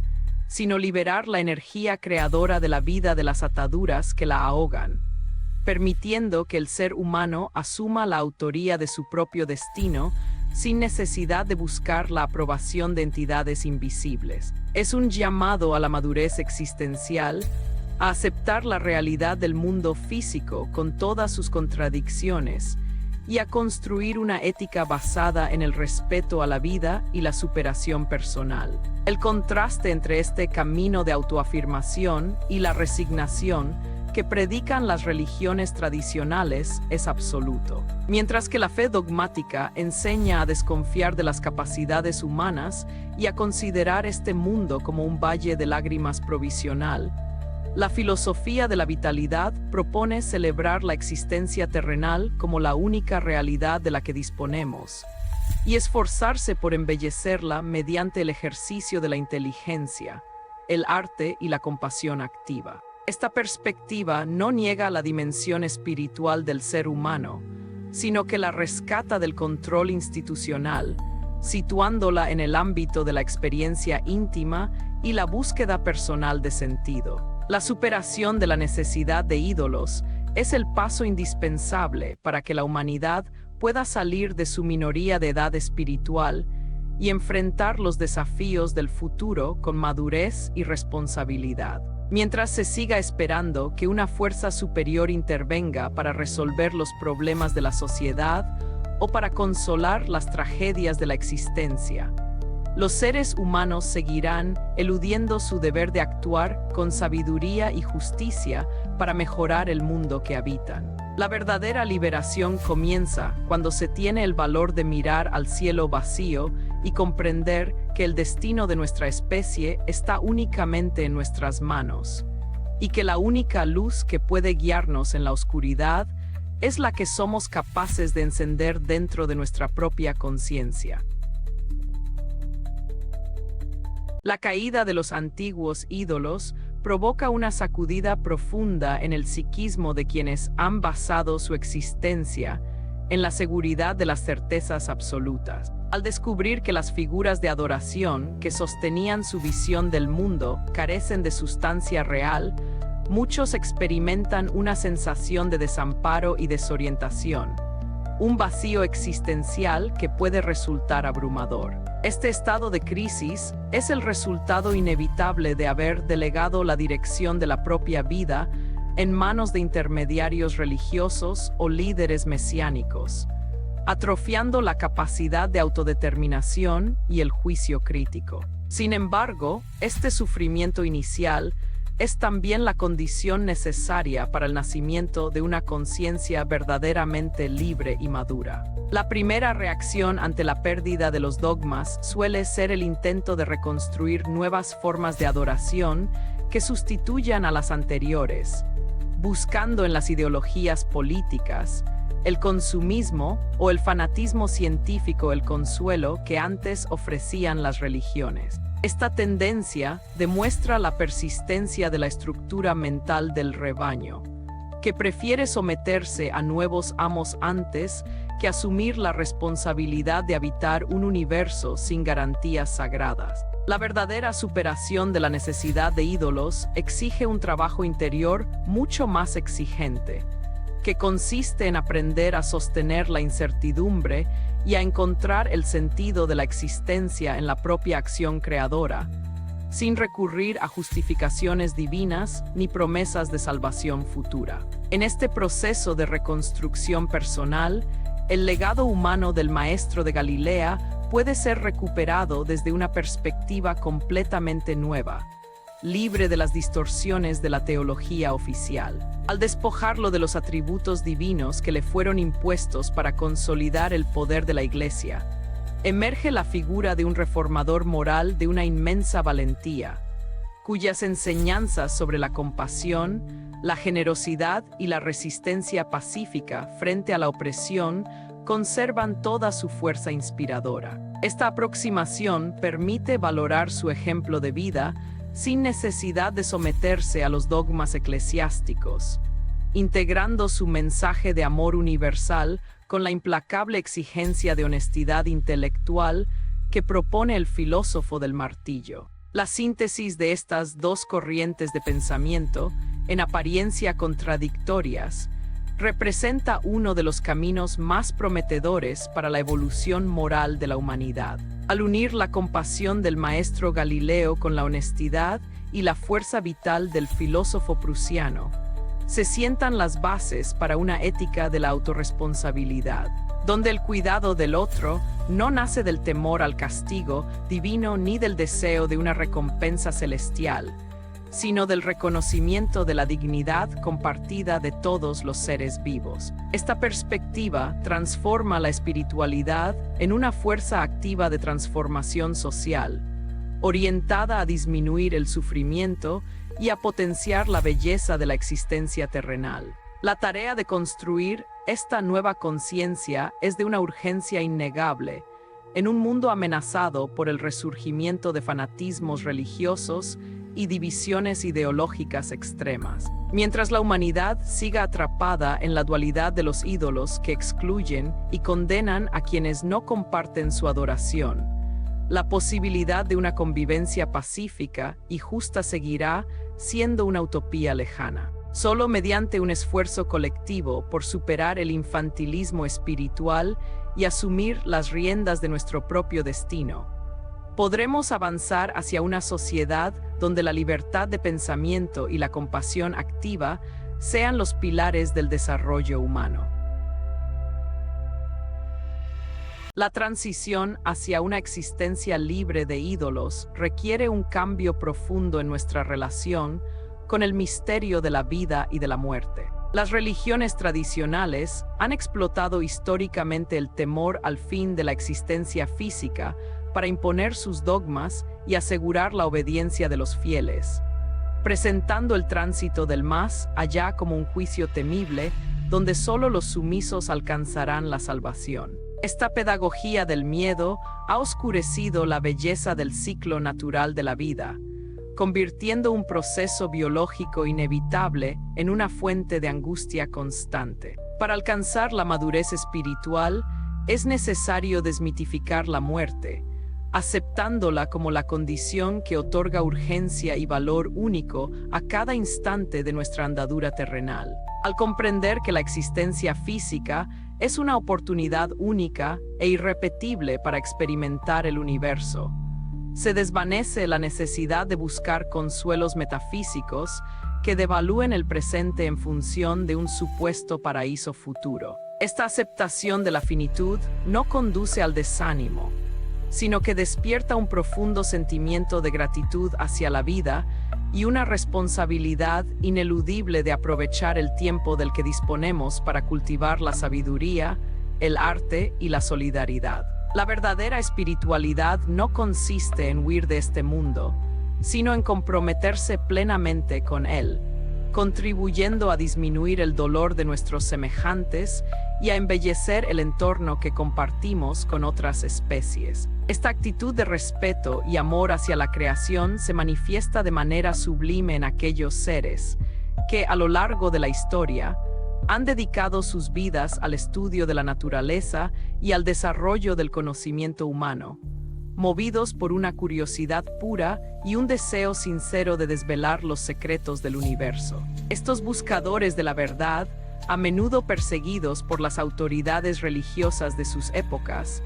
sino liberar la energía creadora de la vida de las ataduras que la ahogan, permitiendo que el ser humano asuma la autoría de su propio destino sin necesidad de buscar la aprobación de entidades invisibles. Es un llamado a la madurez existencial, a aceptar la realidad del mundo físico con todas sus contradicciones y a construir una ética basada en el respeto a la vida y la superación personal. El contraste entre este camino de autoafirmación y la resignación que predican las religiones tradicionales es absoluto. Mientras que la fe dogmática enseña a desconfiar de las capacidades humanas y a considerar este mundo como un valle de lágrimas provisional, la filosofía de la vitalidad propone celebrar la existencia terrenal como la única realidad de la que disponemos y esforzarse por embellecerla mediante el ejercicio de la inteligencia, el arte y la compasión activa. Esta perspectiva no niega la dimensión espiritual del ser humano, sino que la rescata del control institucional, situándola en el ámbito de la experiencia íntima y la búsqueda personal de sentido. La superación de la necesidad de ídolos es el paso indispensable para que la humanidad pueda salir de su minoría de edad espiritual y enfrentar los desafíos del futuro con madurez y responsabilidad. Mientras se siga esperando que una fuerza superior intervenga para resolver los problemas de la sociedad o para consolar las tragedias de la existencia, los seres humanos seguirán eludiendo su deber de actuar con sabiduría y justicia para mejorar el mundo que habitan. La verdadera liberación comienza cuando se tiene el valor de mirar al cielo vacío y comprender que el destino de nuestra especie está únicamente en nuestras manos, y que la única luz que puede guiarnos en la oscuridad es la que somos capaces de encender dentro de nuestra propia conciencia. La caída de los antiguos ídolos provoca una sacudida profunda en el psiquismo de quienes han basado su existencia en la seguridad de las certezas absolutas. Al descubrir que las figuras de adoración que sostenían su visión del mundo carecen de sustancia real, muchos experimentan una sensación de desamparo y desorientación, un vacío existencial que puede resultar abrumador. Este estado de crisis es el resultado inevitable de haber delegado la dirección de la propia vida en manos de intermediarios religiosos o líderes mesiánicos, atrofiando la capacidad de autodeterminación y el juicio crítico. Sin embargo, este sufrimiento inicial es también la condición necesaria para el nacimiento de una conciencia verdaderamente libre y madura. La primera reacción ante la pérdida de los dogmas suele ser el intento de reconstruir nuevas formas de adoración que sustituyan a las anteriores, buscando en las ideologías políticas, el consumismo o el fanatismo científico el consuelo que antes ofrecían las religiones. Esta tendencia demuestra la persistencia de la estructura mental del rebaño, que prefiere someterse a nuevos amos antes que asumir la responsabilidad de habitar un universo sin garantías sagradas. La verdadera superación de la necesidad de ídolos exige un trabajo interior mucho más exigente, que consiste en aprender a sostener la incertidumbre y a encontrar el sentido de la existencia en la propia acción creadora, sin recurrir a justificaciones divinas ni promesas de salvación futura. En este proceso de reconstrucción personal, el legado humano del Maestro de Galilea puede ser recuperado desde una perspectiva completamente nueva, libre de las distorsiones de la teología oficial. Al despojarlo de los atributos divinos que le fueron impuestos para consolidar el poder de la Iglesia, emerge la figura de un reformador moral de una inmensa valentía, cuyas enseñanzas sobre la compasión, la generosidad y la resistencia pacífica frente a la opresión conservan toda su fuerza inspiradora. Esta aproximación permite valorar su ejemplo de vida sin necesidad de someterse a los dogmas eclesiásticos, integrando su mensaje de amor universal con la implacable exigencia de honestidad intelectual que propone el filósofo del martillo. La síntesis de estas dos corrientes de pensamiento, en apariencia contradictorias, representa uno de los caminos más prometedores para la evolución moral de la humanidad. Al unir la compasión del maestro Galileo con la honestidad y la fuerza vital del filósofo prusiano, se sientan las bases para una ética de la autorresponsabilidad, donde el cuidado del otro no nace del temor al castigo divino ni del deseo de una recompensa celestial, sino del reconocimiento de la dignidad compartida de todos los seres vivos. Esta perspectiva transforma la espiritualidad en una fuerza activa de transformación social, orientada a disminuir el sufrimiento y a potenciar la belleza de la existencia terrenal. La tarea de construir esta nueva conciencia es de una urgencia innegable, en un mundo amenazado por el resurgimiento de fanatismos religiosos y divisiones ideológicas extremas. Mientras la humanidad siga atrapada en la dualidad de los ídolos que excluyen y condenan a quienes no comparten su adoración, la posibilidad de una convivencia pacífica y justa seguirá siendo una utopía lejana. Solo mediante un esfuerzo colectivo por superar el infantilismo espiritual y asumir las riendas de nuestro propio destino, podremos avanzar hacia una sociedad donde la libertad de pensamiento y la compasión activa sean los pilares del desarrollo humano. La transición hacia una existencia libre de ídolos requiere un cambio profundo en nuestra relación con el misterio de la vida y de la muerte. Las religiones tradicionales han explotado históricamente el temor al fin de la existencia física para imponer sus dogmas y asegurar la obediencia de los fieles, presentando el tránsito del más allá como un juicio temible donde solo los sumisos alcanzarán la salvación. Esta pedagogía del miedo ha oscurecido la belleza del ciclo natural de la vida, convirtiendo un proceso biológico inevitable en una fuente de angustia constante. Para alcanzar la madurez espiritual, es necesario desmitificar la muerte, aceptándola como la condición que otorga urgencia y valor único a cada instante de nuestra andadura terrenal. Al comprender que la existencia física es una oportunidad única e irrepetible para experimentar el universo, se desvanece la necesidad de buscar consuelos metafísicos que devalúen el presente en función de un supuesto paraíso futuro. Esta aceptación de la finitud no conduce al desánimo, sino que despierta un profundo sentimiento de gratitud hacia la vida y una responsabilidad ineludible de aprovechar el tiempo del que disponemos para cultivar la sabiduría, el arte y la solidaridad. La verdadera espiritualidad no consiste en huir de este mundo, sino en comprometerse plenamente con él, contribuyendo a disminuir el dolor de nuestros semejantes y a embellecer el entorno que compartimos con otras especies. Esta actitud de respeto y amor hacia la creación se manifiesta de manera sublime en aquellos seres que, a lo largo de la historia, han dedicado sus vidas al estudio de la naturaleza y al desarrollo del conocimiento humano, movidos por una curiosidad pura y un deseo sincero de desvelar los secretos del universo. Estos buscadores de la verdad, a menudo perseguidos por las autoridades religiosas de sus épocas,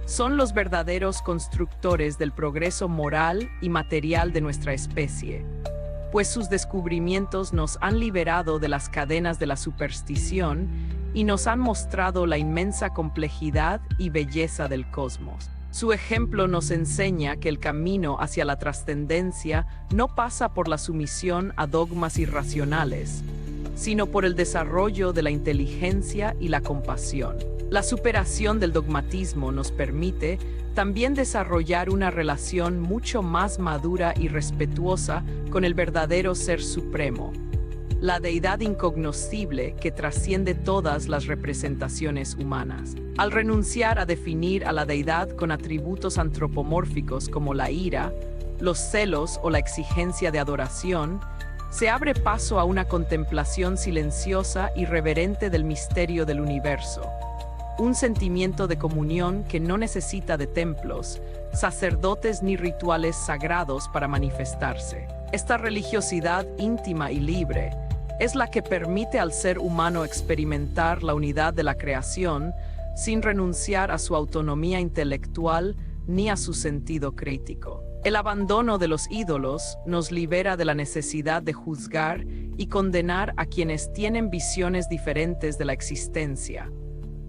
son los verdaderos constructores del progreso moral y material de nuestra especie, pues sus descubrimientos nos han liberado de las cadenas de la superstición y nos han mostrado la inmensa complejidad y belleza del cosmos. Su ejemplo nos enseña que el camino hacia la trascendencia no pasa por la sumisión a dogmas irracionales, sino por el desarrollo de la inteligencia y la compasión. La superación del dogmatismo nos permite también desarrollar una relación mucho más madura y respetuosa con el verdadero Ser Supremo, la deidad incognoscible que trasciende todas las representaciones humanas. Al renunciar a definir a la deidad con atributos antropomórficos como la ira, los celos o la exigencia de adoración, se abre paso a una contemplación silenciosa y reverente del misterio del universo. Un sentimiento de comunión que no necesita de templos, sacerdotes ni rituales sagrados para manifestarse. Esta religiosidad íntima y libre es la que permite al ser humano experimentar la unidad de la creación sin renunciar a su autonomía intelectual ni a su sentido crítico. El abandono de los ídolos nos libera de la necesidad de juzgar y condenar a quienes tienen visiones diferentes de la existencia,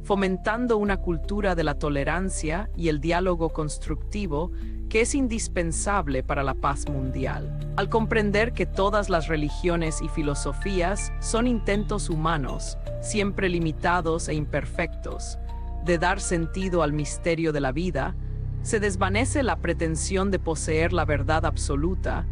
fomentando una cultura de la tolerancia y el diálogo constructivo que es indispensable para la paz mundial. Al comprender que todas las religiones y filosofías son intentos humanos, siempre limitados e imperfectos, de dar sentido al misterio de la vida, se desvanece la pretensión de poseer la verdad absoluta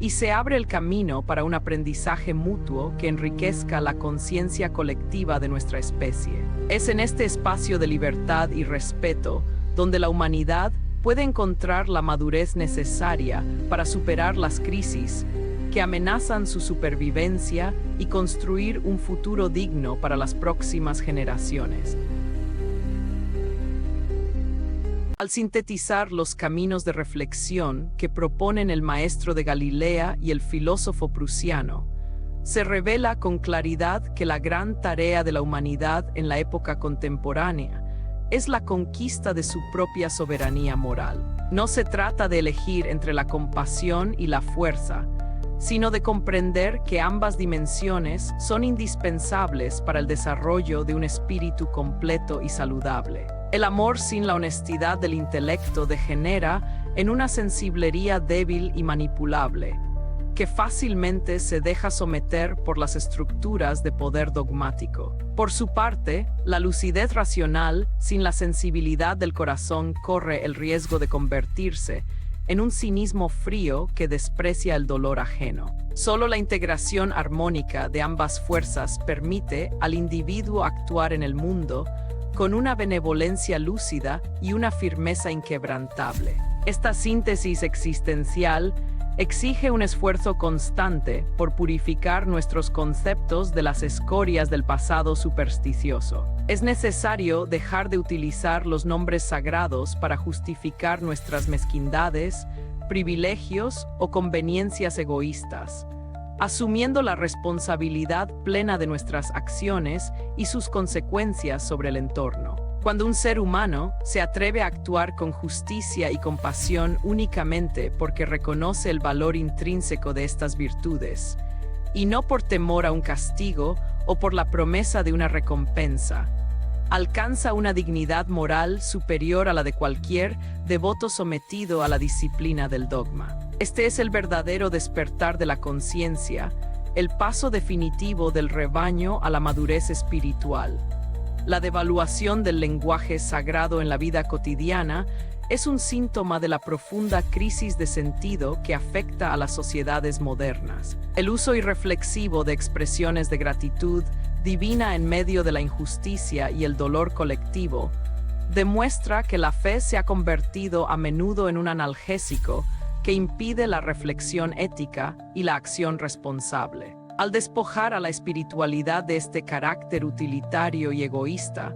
y se abre el camino para un aprendizaje mutuo que enriquezca la conciencia colectiva de nuestra especie. Es en este espacio de libertad y respeto donde la humanidad puede encontrar la madurez necesaria para superar las crisis que amenazan su supervivencia y construir un futuro digno para las próximas generaciones. Al sintetizar los caminos de reflexión que proponen el maestro de Galilea y el filósofo prusiano, se revela con claridad que la gran tarea de la humanidad en la época contemporánea es la conquista de su propia soberanía moral. No se trata de elegir entre la compasión y la fuerza, sino de comprender que ambas dimensiones son indispensables para el desarrollo de un espíritu completo y saludable. El amor sin la honestidad del intelecto degenera en una sensiblería débil y manipulable, que fácilmente se deja someter por las estructuras de poder dogmático. Por su parte, la lucidez racional, sin la sensibilidad del corazón, corre el riesgo de convertirse en un cinismo frío que desprecia el dolor ajeno. Solo la integración armónica de ambas fuerzas permite al individuo actuar en el mundo con una benevolencia lúcida y una firmeza inquebrantable. Esta síntesis existencial exige un esfuerzo constante por purificar nuestros conceptos de las escorias del pasado supersticioso. Es necesario dejar de utilizar los nombres sagrados para justificar nuestras mezquindades, privilegios o conveniencias egoístas, asumiendo la responsabilidad plena de nuestras acciones y sus consecuencias sobre el entorno. Cuando un ser humano se atreve a actuar con justicia y compasión únicamente porque reconoce el valor intrínseco de estas virtudes, y no por temor a un castigo o por la promesa de una recompensa, alcanza una dignidad moral superior a la de cualquier devoto sometido a la disciplina del dogma. Este es el verdadero despertar de la conciencia, el paso definitivo del rebaño a la madurez espiritual. La devaluación del lenguaje sagrado en la vida cotidiana es un síntoma de la profunda crisis de sentido que afecta a las sociedades modernas. El uso irreflexivo de expresiones de gratitud divina en medio de la injusticia y el dolor colectivo demuestra que la fe se ha convertido a menudo en un analgésico que impide la reflexión ética y la acción responsable. Al despojar a la espiritualidad de este carácter utilitario y egoísta,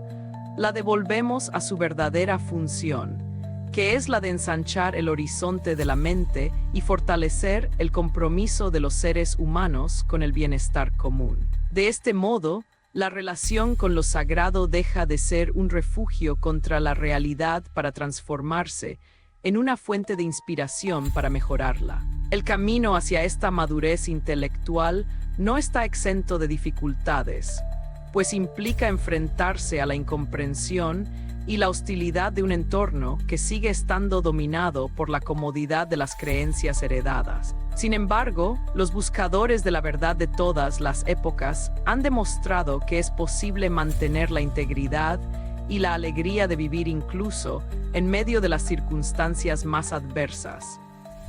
la devolvemos a su verdadera función, que es la de ensanchar el horizonte de la mente y fortalecer el compromiso de los seres humanos con el bienestar común. De este modo, la relación con lo sagrado deja de ser un refugio contra la realidad para transformarse en una fuente de inspiración para mejorarla. El camino hacia esta madurez intelectual no está exento de dificultades, pues implica enfrentarse a la incomprensión y la hostilidad de un entorno que sigue estando dominado por la comodidad de las creencias heredadas. Sin embargo, los buscadores de la verdad de todas las épocas han demostrado que es posible mantener la integridad y la alegría de vivir incluso en medio de las circunstancias más adversas,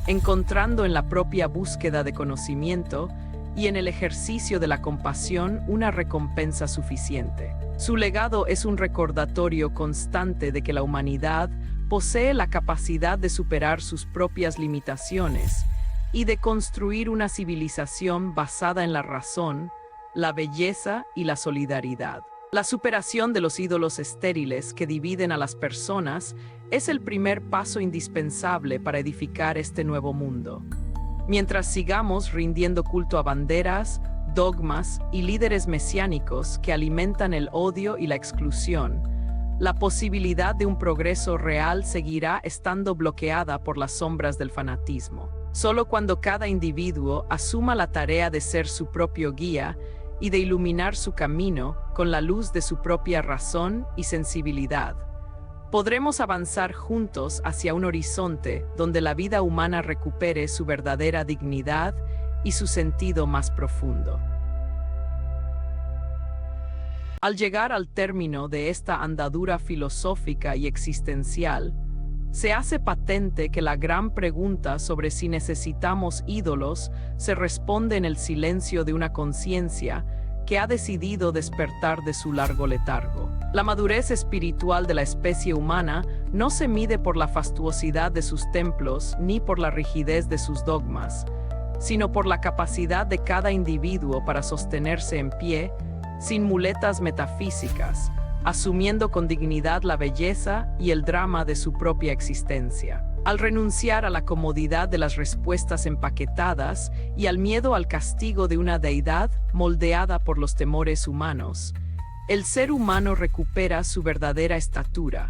encontrando en la propia búsqueda de conocimiento y en el ejercicio de la compasión una recompensa suficiente. Su legado es un recordatorio constante de que la humanidad posee la capacidad de superar sus propias limitaciones y de construir una civilización basada en la razón, la belleza y la solidaridad. La superación de los ídolos estériles que dividen a las personas es el primer paso indispensable para edificar este nuevo mundo. Mientras sigamos rindiendo culto a banderas, dogmas y líderes mesiánicos que alimentan el odio y la exclusión, la posibilidad de un progreso real seguirá estando bloqueada por las sombras del fanatismo. Solo cuando cada individuo asuma la tarea de ser su propio guía y de iluminar su camino con la luz de su propia razón y sensibilidad, podremos avanzar juntos hacia un horizonte donde la vida humana recupere su verdadera dignidad y su sentido más profundo. Al llegar al término de esta andadura filosófica y existencial, se hace patente que la gran pregunta sobre si necesitamos ídolos se responde en el silencio de una conciencia que ha decidido despertar de su largo letargo. La madurez espiritual de la especie humana no se mide por la fastuosidad de sus templos ni por la rigidez de sus dogmas, sino por la capacidad de cada individuo para sostenerse en pie, sin muletas metafísicas, asumiendo con dignidad la belleza y el drama de su propia existencia. Al renunciar a la comodidad de las respuestas empaquetadas y al miedo al castigo de una deidad moldeada por los temores humanos, el ser humano recupera su verdadera estatura,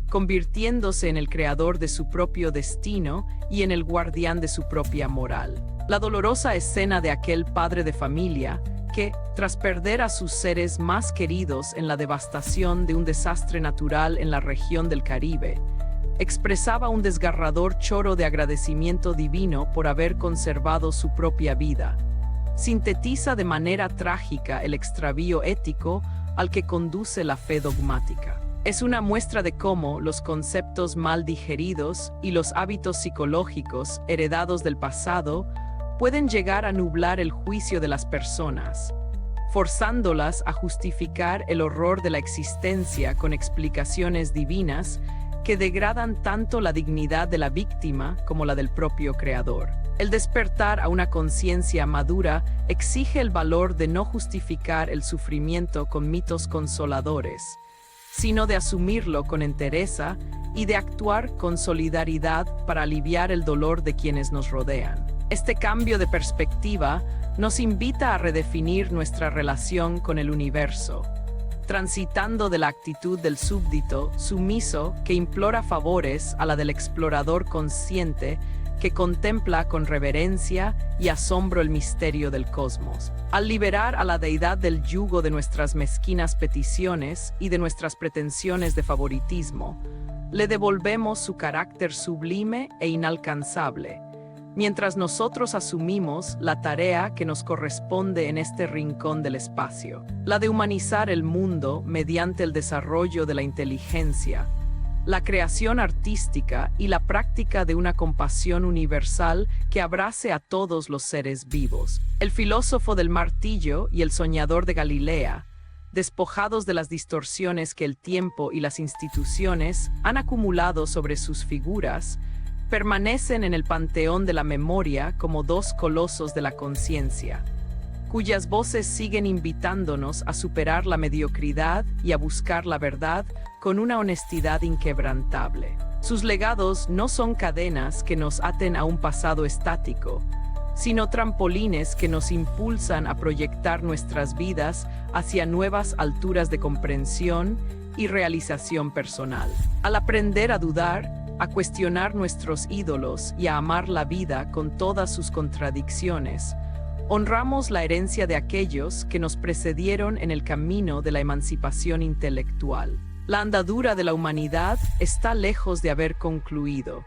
convirtiéndose en el creador de su propio destino y en el guardián de su propia moral. La dolorosa escena de aquel padre de familia que, tras perder a sus seres más queridos en la devastación de un desastre natural en la región del Caribe, expresaba un desgarrador choro de agradecimiento divino por haber conservado su propia vida. Sintetiza de manera trágica el extravío ético al que conduce la fe dogmática. Es una muestra de cómo los conceptos mal digeridos y los hábitos psicológicos heredados del pasado pueden llegar a nublar el juicio de las personas, forzándolas a justificar el horror de la existencia con explicaciones divinas que degradan tanto la dignidad de la víctima como la del propio creador. El despertar a una conciencia madura exige el valor de no justificar el sufrimiento con mitos consoladores, sino de asumirlo con entereza y de actuar con solidaridad para aliviar el dolor de quienes nos rodean. Este cambio de perspectiva nos invita a redefinir nuestra relación con el universo, transitando de la actitud del súbdito sumiso que implora favores a la del explorador consciente que contempla con reverencia y asombro el misterio del cosmos. Al liberar a la deidad del yugo de nuestras mezquinas peticiones y de nuestras pretensiones de favoritismo, le devolvemos su carácter sublime e inalcanzable, mientras nosotros asumimos la tarea que nos corresponde en este rincón del espacio, la de humanizar el mundo mediante el desarrollo de la inteligencia, la creación artística y la práctica de una compasión universal que abrace a todos los seres vivos. El filósofo del martillo y el soñador de Galilea, despojados de las distorsiones que el tiempo y las instituciones han acumulado sobre sus figuras, permanecen en el panteón de la memoria como dos colosos de la conciencia, cuyas voces siguen invitándonos a superar la mediocridad y a buscar la verdad con una honestidad inquebrantable. Sus legados no son cadenas que nos aten a un pasado estático, sino trampolines que nos impulsan a proyectar nuestras vidas hacia nuevas alturas de comprensión y realización personal. Al aprender a dudar, a cuestionar nuestros ídolos y a amar la vida con todas sus contradicciones, honramos la herencia de aquellos que nos precedieron en el camino de la emancipación intelectual. La andadura de la humanidad está lejos de haber concluido,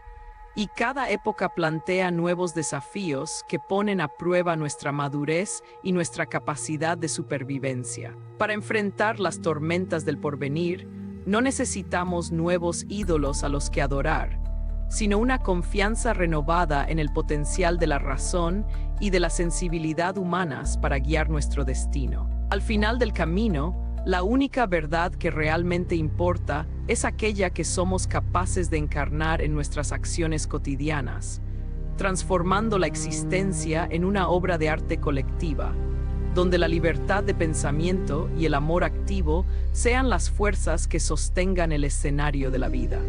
y cada época plantea nuevos desafíos que ponen a prueba nuestra madurez y nuestra capacidad de supervivencia. Para enfrentar las tormentas del porvenir, no necesitamos nuevos ídolos a los que adorar, sino una confianza renovada en el potencial de la razón y de la sensibilidad humanas para guiar nuestro destino. Al final del camino, la única verdad que realmente importa es aquella que somos capaces de encarnar en nuestras acciones cotidianas, transformando la existencia en una obra de arte colectiva, donde la libertad de pensamiento y el amor activo sean las fuerzas que sostengan el escenario de la vida.